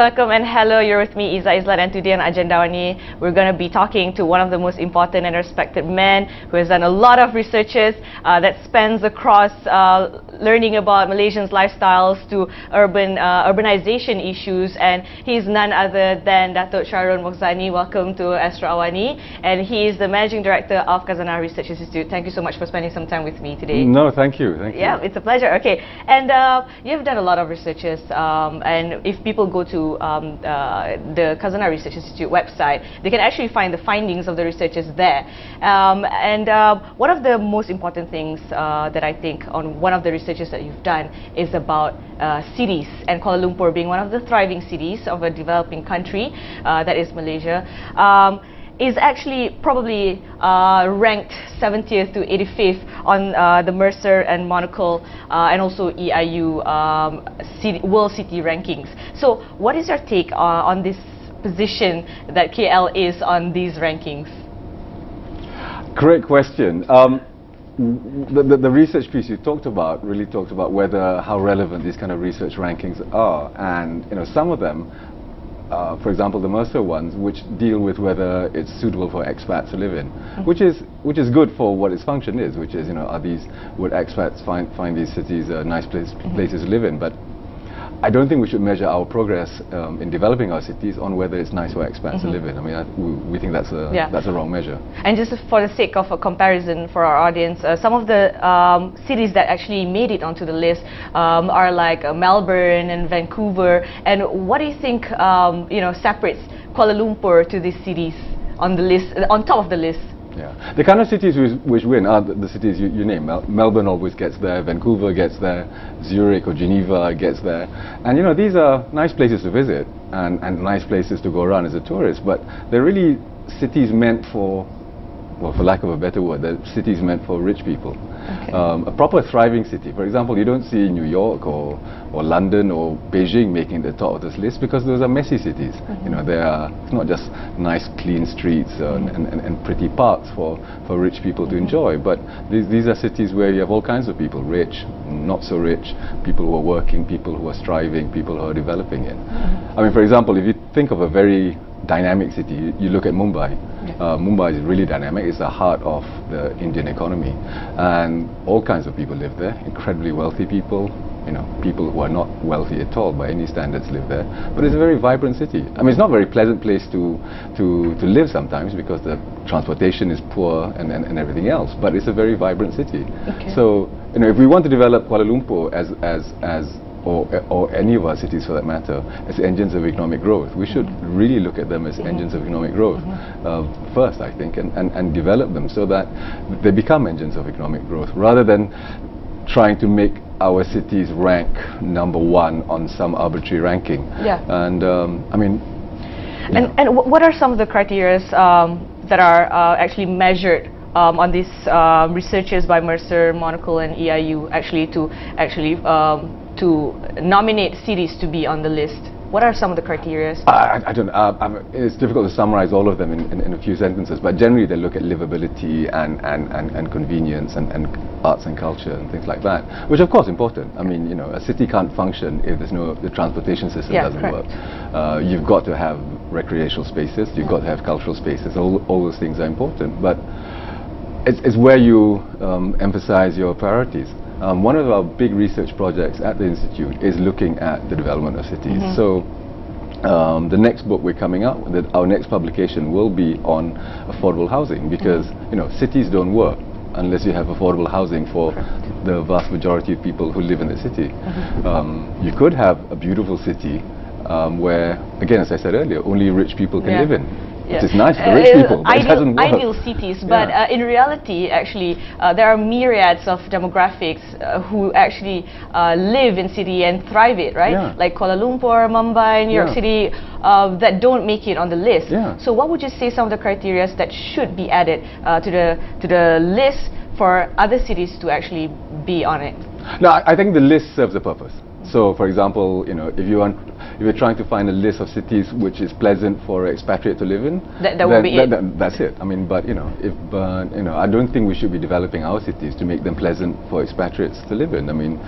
Assalamualaikum and hello, you're with me Iza Islat, and today on Agenda Awani we're going to be talking to one of the most important and respected men who has done a lot of researches that spans across learning about Malaysians' lifestyles to urbanization issues, and he's none other than Datuk Syarul Mokhzani. Welcome to Astro Awani, and he is the Managing Director of Khazanah Research Institute. Thank you so much for spending some time with me today. No, thank you. Thank you. Yeah, it's a pleasure. Okay, and you've done a lot of researches, and if people go to the Khazanah Research Institute website, they can actually find the findings of the researchers there. One of the most important things that I think on one of the researches that you've done is about cities, and Kuala Lumpur being one of the thriving cities of a developing country, that is Malaysia. Is actually probably ranked 70th to 85th on the Mercer and Monocle and also EIU World City Rankings. So what is your take on this position that KL is on these rankings? Great question. The research piece you talked about really talked about how relevant these kind of research rankings are, and some of them, for example, the Mercer ones, which deal with whether it's suitable for expats to live in, which is good for what its function is, which is would expats find these cities nice places to live in. But I don't think we should measure our progress in developing our cities on whether it's nice for expats to live in. I mean, we think that's a wrong measure. And just for the sake of a comparison for our audience, some of the cities that actually made it onto the list are like Melbourne and Vancouver. And what do you think separates Kuala Lumpur to these cities on the list, on top of the list? Yeah, the kind of cities which win are the cities you name. Melbourne always gets there, Vancouver gets there, Zurich or Geneva gets there. And these are nice places to visit and nice places to go around as a tourist, but they're really cities meant for, well, for lack of a better word, they're cities meant for rich people. Okay. A proper thriving city, for example, you don't see New York or London or Beijing making the top of this list because those are messy cities. It's not just nice clean streets and pretty parks for rich people to enjoy, but these are cities where you have all kinds of people, rich, not so rich, people who are working, people who are striving, people who are developing it. I mean, for example, if you think of a very dynamic city, you look at Mumbai. Mumbai is really dynamic. It's the heart of the Indian economy, and all kinds of people live there. Incredibly wealthy people, people who are not wealthy at all by any standards live there. But it's a very vibrant city. I mean, it's not a very pleasant place to live sometimes because the transportation is poor and everything else. But it's a very vibrant city. Okay. So if we want to develop Kuala Lumpur or any of our cities for that matter as engines of economic growth, we should really look at them as engines of economic growth first, I think, and develop them so that they become engines of economic growth rather than trying to make our cities rank number one on some arbitrary ranking. Yeah. And I mean, and what are some of the criteria that are actually measured on these researches by Mercer, Monocle, and EIU to nominate cities to be on the list? What are some of the criteria? I don't know. It's difficult to summarize all of them in a few sentences, but generally they look at livability and convenience and arts and culture and things like that, which of course important. I mean, a city can't function if the transportation system doesn't work. You've got to have recreational spaces, you've got to have cultural spaces, all those things are important, but it's where you emphasize your priorities. One of our big research projects at the Institute is looking at the development of cities. So the next book we're coming out with, our next publication will be on affordable housing, because cities don't work unless you have affordable housing for the vast majority of people who live in the city. You could have a beautiful city where, again, as I said earlier, only rich people can live in. Which is nice for rich people, but it doesn't work. Ideal cities, but in reality, actually, there are myriads of demographics who actually live in city and thrive it, right? Yeah. Like Kuala Lumpur, Mumbai, New York City, that don't make it on the list. Yeah. So what would you say some of the criteria that should be added to the list for other cities to actually be on it? No, I think the list serves a purpose. So, for example, if you're trying to find a list of cities which is pleasant for an expatriate to live in, that's it. I mean, but I don't think we should be developing our cities to make them pleasant for expatriates to live in. I mean,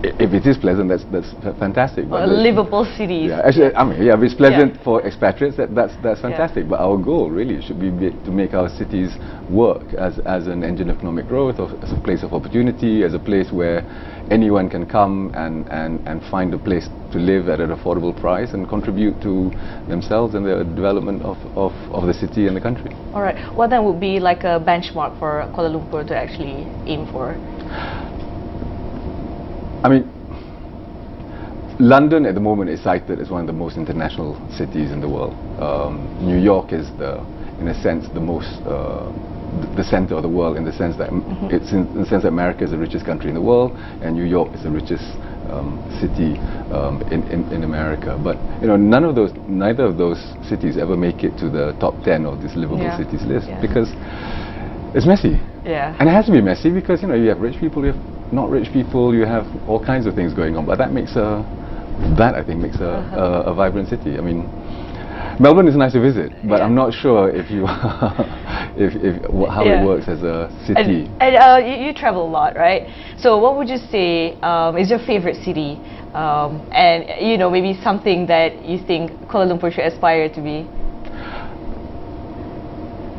if it is pleasant, that's fantastic. But livable cities. Yeah, actually, I mean, yeah, if it's pleasant Yeah. for expatriates, that's fantastic. But our goal really should be to make our cities work as an engine of economic growth, or as a place of opportunity, as a place where anyone can come and find a place to live at an affordable price and contribute to themselves and the development of the city and the country. All right. What then would be like a benchmark for Kuala Lumpur to actually aim for? I mean, London at the moment is cited as one of the most international cities in the world. New York is in a sense, the center of the world, in the sense that it's in the sense that America is the richest country in the world, and New York is the richest city in America. But neither of those cities ever make it to the top 10 of this livable cities list because it's messy. Yeah. And it has to be messy because you have rich people, you have not rich people, you have all kinds of things going on. But that I think makes a vibrant city. I mean, Melbourne is nice to visit, but I'm not sure if you how it works as a city. And you travel a lot, right? So what would you say is your favorite city? And maybe something that you think Kuala Lumpur should aspire to be?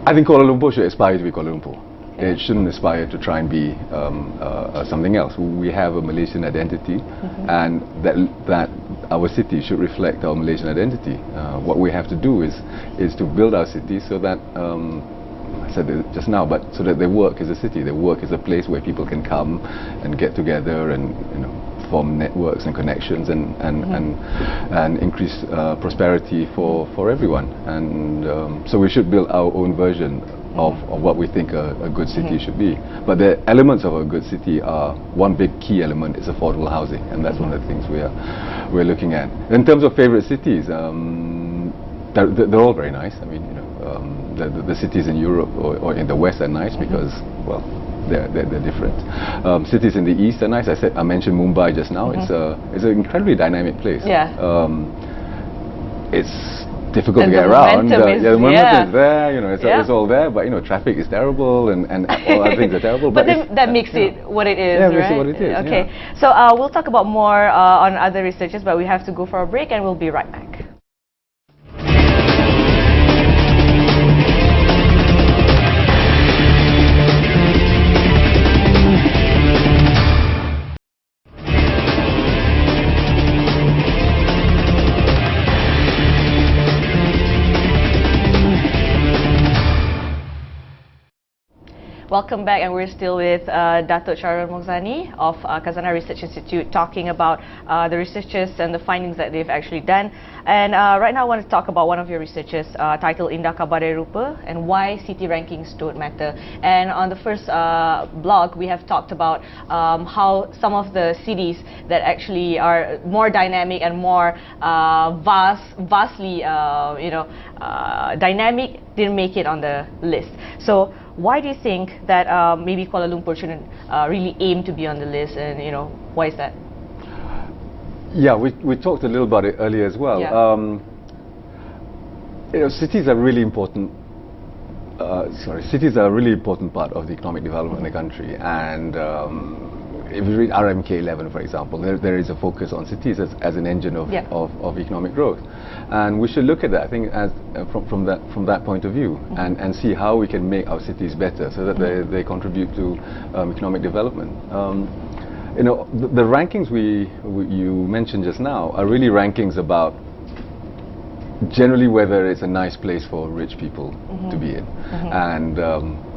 I think Kuala Lumpur should aspire to be Kuala Lumpur. It shouldn't aspire to try and be something else. We have a Malaysian identity, and that our city should reflect our Malaysian identity. What we have to do is to build our city so that, I said it just now, but so that they work as a city, they work as a place where people can come and get together and form networks and connections and increase prosperity for everyone. And so we should build our own version of what we think a good city should be. But the elements of a good city are, one big key element is affordable housing, and that's one of the things we're looking at. In terms of favorite cities, they're all very nice. I mean, the cities in Europe or in the West are nice because, well, they're different. Cities in the East are nice. I mentioned Mumbai just now. It's an incredibly dynamic place. Yeah. It's difficult and to get around. The momentum is there. It's all there. But traffic is terrible, and all other things are terrible. But that makes it what it is, yeah, right? makes it what it is. Okay. Yeah. So we'll talk about more on other researches, but we have to go for a break, and we'll be right back. Welcome back, and we're still with Datuk Syarul Moghzani of Khazanah Research Institute, talking about the researches and the findings that they've actually done. And right now I want to talk about one of your researches titled Indah Kabadai Rupa and why city rankings don't matter. And on the first blog, we have talked about how some of the cities that actually are more dynamic and more vastly dynamic didn't make it on the list. So why do you think that maybe Kuala Lumpur shouldn't really aim to be on the list, and why is that? Yeah, we talked a little about it earlier as well. Yeah. Cities are really important. Cities are a really important part of the economic development in the country, and if you read RMK 11, for example, there is a focus on cities as an engine of economic growth, and we should look at that, I think, as from that point of view, and see how we can make our cities better so that they contribute to economic development. The rankings you mentioned just now are really rankings about generally whether it's a nice place for rich people to be in. And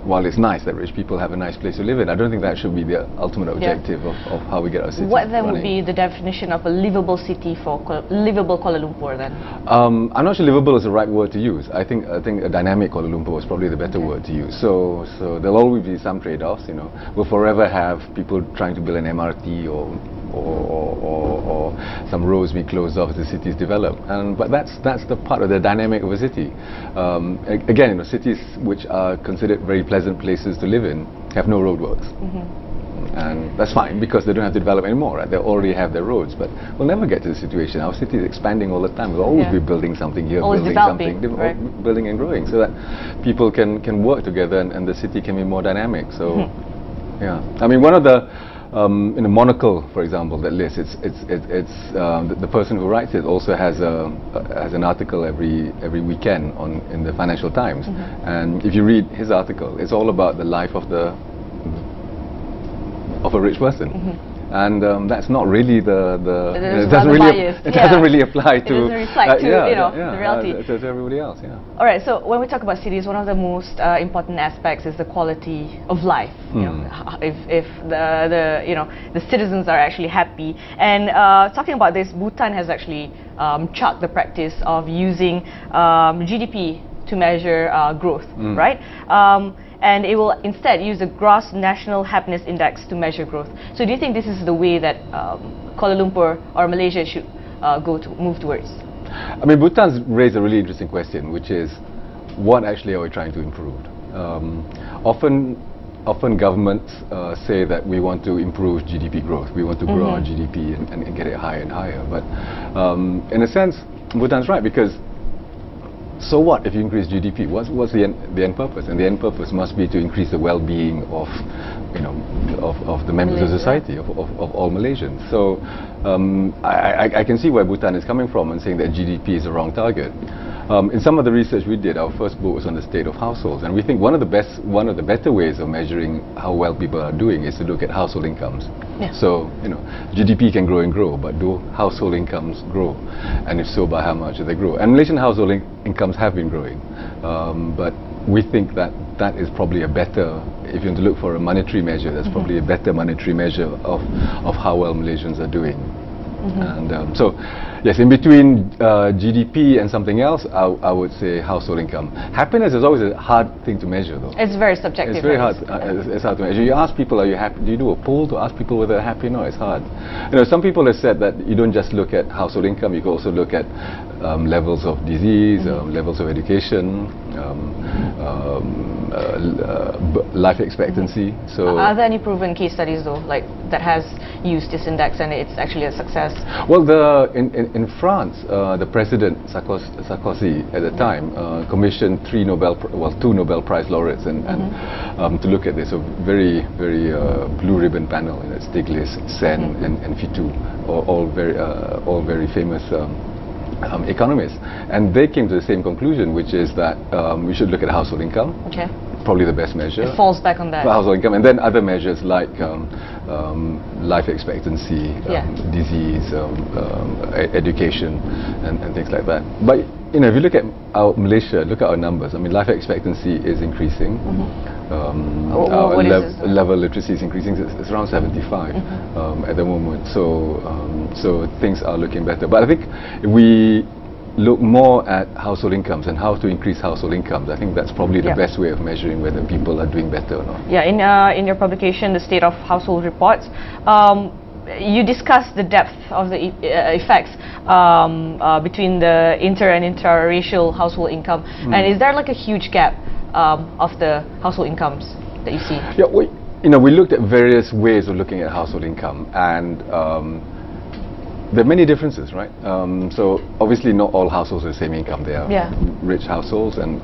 while it's nice that rich people have a nice place to live in, I don't think that should be the ultimate objective of how we get our city What then running. would be the definition of a livable city for livable Kuala Lumpur then? I'm not sure livable is the right word to use. I think a dynamic Kuala Lumpur was probably the better word to use. So there'll always be some trade-offs. We'll forever have people trying to build an MRT or some roads being closed off as the cities develop. But that's the part of the dynamic of a city. Again, cities which are considered very pleasant places to live in have no roadworks. And that's fine because they don't have to develop anymore, right? They already have their roads, but we'll never get to the situation. Our city is expanding all the time. We'll always be building something here, always building something, right? Building and growing, so that people can work together and the city can be more dynamic. So, yeah. I mean, one of the in a monocle, for example, that lists, the person who writes it also has an article every weekend in the Financial Times, and if you read his article, it's all about the life of a rich person. And that's not really it doesn't really apply to. It doesn't reflect to the reality. To everybody else. Yeah. All right. So when we talk about cities, one of the most important aspects is the quality of life. You know, if the citizens are actually happy. And talking about this, Bhutan has actually charted the practice of using GDP to measure growth, right? And it will instead use the Gross National Happiness Index to measure growth. So do you think this is the way that Kuala Lumpur or Malaysia should move towards? I mean, Bhutan's raised a really interesting question, which is, what actually are we trying to improve? Often governments say that we want to improve GDP growth, we want to grow our GDP and get it higher and higher. But in a sense, Bhutan's right, because so what if you increase GDP? What's the end purpose? And the end purpose must be to increase the well-being of the members of society, of all Malaysians. So I can see where Bhutan is coming from and saying that GDP is the wrong target. In some of the research we did, our first book was on the state of households, and we think one of the better ways of measuring how well people are doing is to look at household incomes. Yeah. So GDP can grow and grow, but do household incomes grow? And if so, by how much do they grow? And Malaysian household incomes have been growing, but we think that is probably a better, if you want to look for a monetary measure, that's probably a better monetary measure of how well Malaysians are doing. And so, yes, in between GDP and something else, I would say household income. Happiness is always a hard thing to measure, though. It's very subjective. It's very hard. It's hard to measure. You ask people, are you happy? Do you do a poll to ask people whether they're happy? No, it's hard. Some people have said that you don't just look at household income. You can also look at levels of disease, levels of education, life expectancy. So, are there any proven case studies, though, like that has used this index and it's actually a success? Well, in France, the president Sarkozy at the time commissioned two Nobel Prize laureates and to look at this, a very blue ribbon panel. Stiglitz, Sen, and Fitou, all very famous economists, and they came to the same conclusion, which is that we should look at household income. Okay. Probably the best measure. It falls back on that. Household income, and then other measures like life expectancy, disease, education, and things like that. But if you look at Malaysia, look at our numbers. I mean, life expectancy is increasing. Our level of literacy is increasing. It's around 75 at the moment. So things are looking better. But I think if we look more at household incomes and how to increase household incomes, I think that's probably the best way of measuring whether people are doing better or not. Yeah, in your publication, The State of Household Reports, you discuss the depth of the effects between the inter and intraracial household income. And is there like a huge gap of the household incomes that you see? Yeah, we looked at various ways of looking at household income, and there are many differences, right? So obviously not all households have the same income. There are rich households and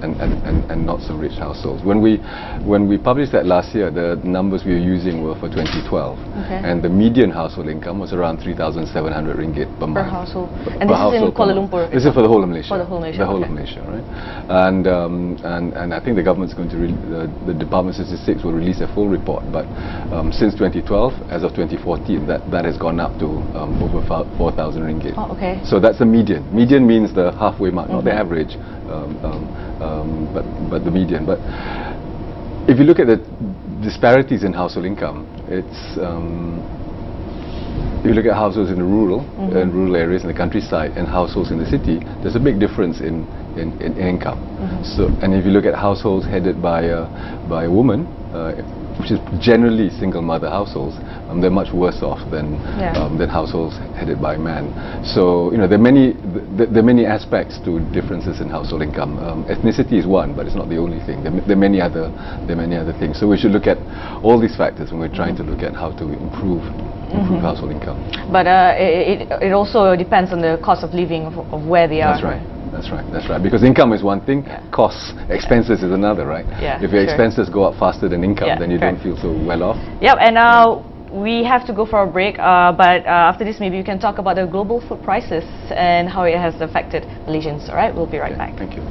not so rich households. When we published that last year, the numbers we were using were for 2012, and the median household income was around 3,700 ringgit per month. Household. And this is in Kuala Lumpur? This is for the whole of Malaysia. For the whole Malaysia. The whole of Malaysia, right? And I think the government's going to the Department of Statistics will release a full report. But since 2012, as of 2014, that has gone up to over 4,000 ringgit. Oh, okay. So that's the median. Median means the halfway mark, not the average, but the median. But if you look at the disparities in household income, it's if you look at households in the rural areas in the countryside and households in the city, there's a big difference in income. So, and if you look at households headed by a woman, which is generally single mother households, they're much worse off than households headed by a man. So there are many aspects to differences in household income. Ethnicity is one, but it's not the only thing. There are many other things. So we should look at all these factors when we're trying to look at how to improve household income. But it also depends on the cost of living of where they are. That's right. Because income is one thing, costs, expenses is another, right? Yeah, if your expenses go up faster than income, then you don't feel so well off. Yep, and we have to go for a break, but after this, maybe we can talk about the global food prices and how it has affected Malaysians. All right, we'll be right back. Thank you.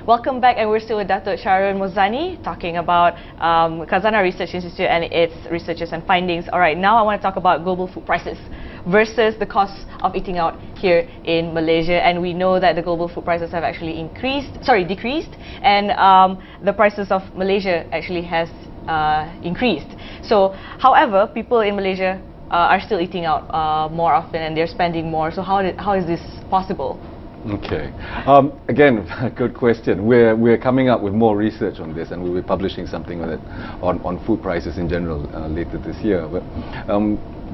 Welcome back, and we're still with Datuk Shahrul Mozani talking about Khazanah Research Institute and its researches and findings. All right, now I want to talk about global food prices versus the cost of eating out here in Malaysia. And we know that the global food prices have actually decreased, and the prices of Malaysia actually has increased. So, however, people in Malaysia are still eating out more often, and they're spending more. So how is this possible? Okay. Again, good question. We're coming up with more research on this, and we'll be publishing something on it on food prices in general later this year. But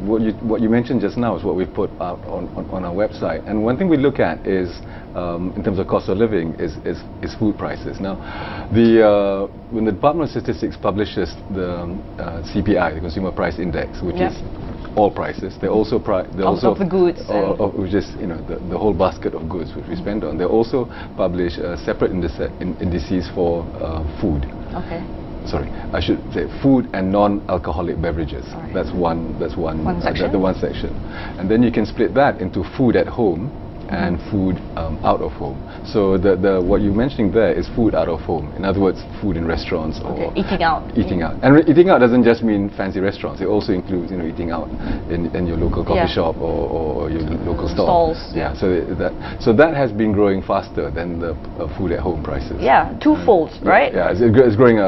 what you mentioned just now is what we put out on our website. And one thing we look at is, in terms of cost of living, is food prices. Now, when the Department of Statistics publishes the CPI, the Consumer Price Index, which is all prices. They also of the goods, which is the whole basket of goods which we spend on. They also publish separate indices for food. Okay. Sorry, I should say food and non-alcoholic beverages. Right. That's one section. The one section, and then you can split that into food at home and food out of home. So what you're mentioning there is food out of home. In other words, food in restaurants or eating out. Eating out, and eating out doesn't just mean fancy restaurants. It also includes eating out in your local coffee shop or your local stalls. Yeah. So that has been growing faster than the food at home prices. Yeah, twofold, right? Yeah, it's growing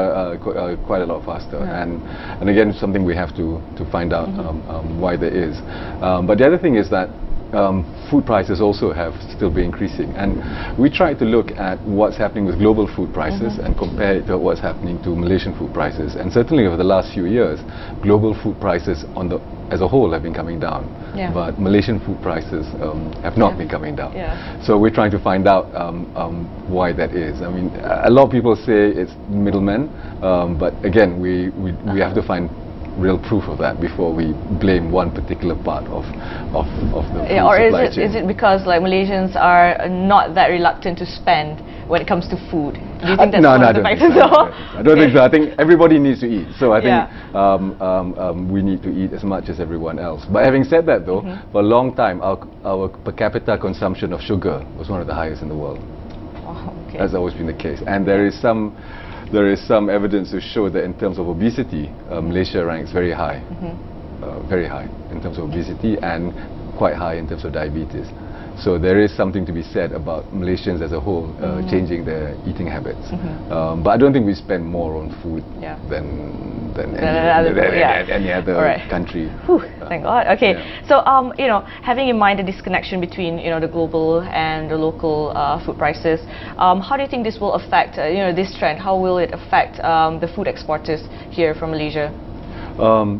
quite a lot faster, and again, something we have to find out why there is. But the other thing is that food prices also have still been increasing, and we try to look at what's happening with global food prices and compare it to what's happening to Malaysian food prices. And certainly over the last few years, global food prices as a whole have been coming down, but Malaysian food prices have not been coming down. So we're trying to find out why that is. I mean, a lot of people say it's middlemen, but again, we have to find real proof of that before we blame one particular part of the food or supply chain. Is it because Malaysians are not that reluctant to spend when it comes to food? Do you think that's one of the factors? I don't think so. I think everybody needs to eat. So I think we need to eat as much as everyone else. But having said that, though, for a long time, our per capita consumption of sugar was one of the highest in the world. Okay. That's always been the case, and there is some evidence to show that in terms of obesity, Malaysia ranks very high in terms of obesity, and quite high in terms of diabetes. So there is something to be said about Malaysians as a whole changing their eating habits. But I don't think we spend more on food than any other country. Thank God. Okay, so having in mind the disconnection between the global and the local food prices, how do you think this will affect this trend? How will it affect the food exporters here from Malaysia?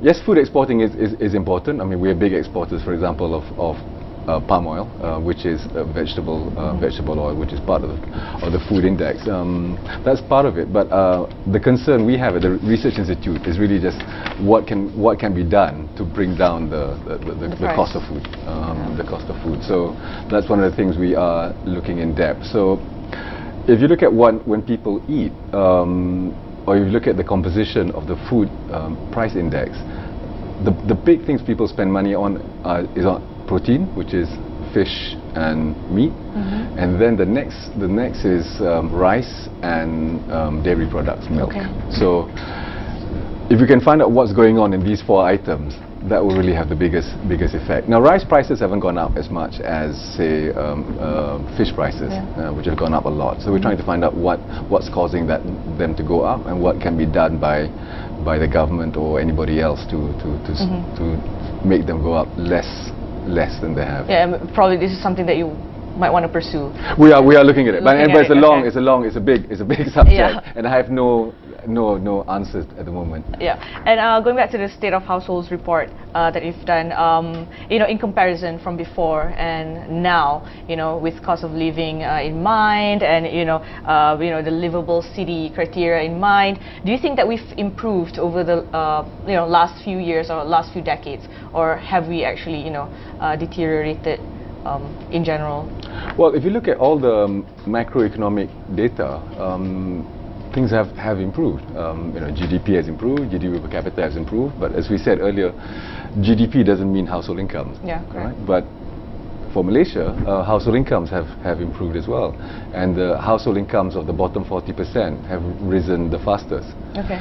Yes, food exporting is important. I mean, we are big exporters, for example, of palm oil, which is vegetable oil, which is part of the food index. That's part of it. But the concern we have at the Research Institute is really just what can be done to bring down the cost of food, the cost of food. So that's one of the things we are looking in depth. So if you look at when people eat, or if you look at the composition of the food price index, the big things people spend money on is on protein, which is fish and meat, and then the next is rice and dairy products, milk. So if you can find out what's going on in these four items, that will really have the biggest effect. Now, rice prices haven't gone up as much as, say, fish prices, which have gone up a lot. So we're trying to find out what's causing them to go up, and what can be done by the government or anybody else to make them go up less than they have. Yeah, probably this is something that you might want to pursue? We are looking at it, but Looking but at it, it's a big subject, Yeah. and I have no answers at the moment. Yeah, and going back to the State of Households report that you've done, in comparison from before and now, with cost of living in mind, and the livable city criteria in mind, do you think that we've improved over the last few years or last few decades, or have we actually deteriorated in general? Well, if you look at all the macroeconomic data, things have improved. GDP has improved, GDP per capita has improved, but as we said earlier, GDP doesn't mean household income. Yeah, correct. Right? But for Malaysia, household incomes have improved as well, and the household incomes of the bottom 40% have risen the fastest. Okay.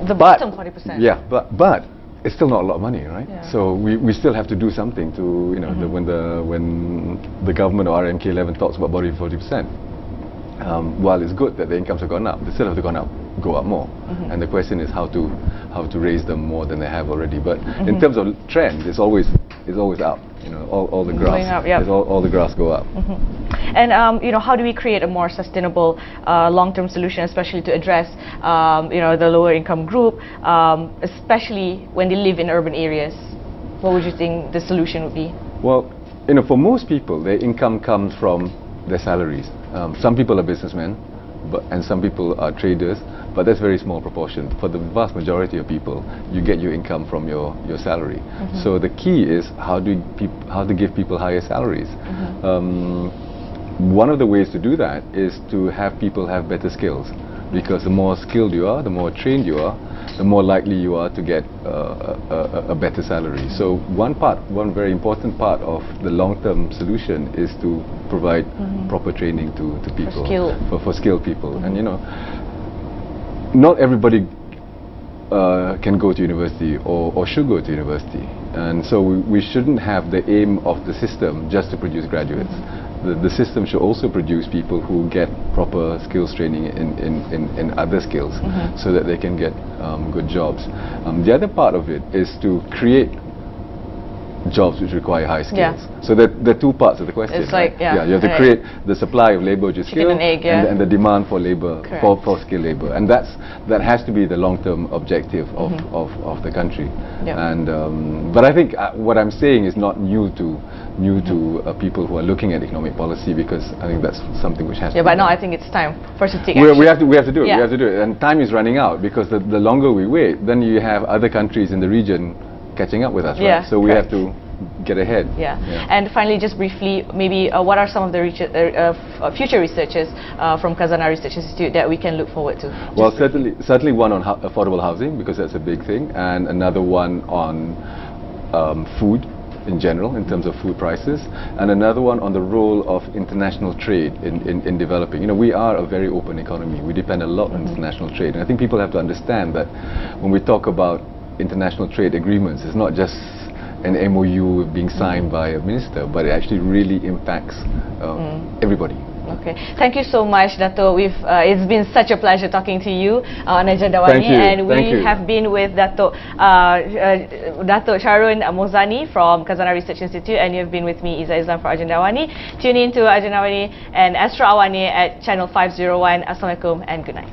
The bottom 40%. Yeah, but it's still not a lot of money, right? Yeah. So we still have to do something to, when the government or RMK 11 talks about bottom 40%. While it's good that the incomes have gone up, they still have to go up more. And the question is how to raise them more than they have already. But in terms of trend, it's always up. All the graphs, going up, yep. all the graphs go up. And how do we create a more sustainable long-term solution, especially to address the lower income group, especially when they live in urban areas? What would you think the solution would be? Well, for most people, their income comes from their salaries. Some people are businessmen, and some people are traders, but that's a very small proportion. For the vast majority of people, you get your income from your salary. So the key is how to give people higher salaries. One of the ways to do that is to have people have better skills, because the more skilled you are, the more trained you are, the more likely you are to get a better salary. So one very important part of the long-term solution is to provide proper training to people, for skilled people. And not everybody can go to university or should go to university, and so we shouldn't have the aim of the system just to produce graduates. The system should also produce people who get proper skills training in other skills, so that they can get good jobs. The other part of it is to create jobs which require high skills. Yeah. So there are two parts of the question. It's like, you have to create the supply of labor which is skilled, and egg, yeah. and the demand for labor, Correct. for skilled labor, and that has to be the long-term objective of the country. Yeah. And but I think what I'm saying is not new to people who are looking at economic policy, because I think that's something which has to be but done. now I think it's time for us to take action. We have to do it. Yeah. We have to do it, and time is running out, because the longer we wait, then you have other countries in the region catching up with us, right? Yeah, So we correct. have to get ahead. Yeah. And finally, just briefly, maybe what are some of the future researches from Khazanah Research Institute that we can look forward to? Well, certainly one on affordable housing, because that's a big thing, and another one on food in general, in terms of food prices, and another one on the role of international trade in developing. We are a very open economy. We depend a lot on international trade, and I think people have to understand that when we talk about international trade agreements, it's not just an MOU being signed by a minister, but it actually really impacts everybody. Okay, thank you so much, Dato'. It's been such a pleasure talking to you on Agenda Awani, Thank you. and we Thank you. have been with Dato' Sharun Mozani from Khazanah Research Institute, and you've been with me, Izzah Islam, for Agenda Awani. Tune in to Agenda Awani and Astro Awani at channel 501. Assalamualaikum and good night.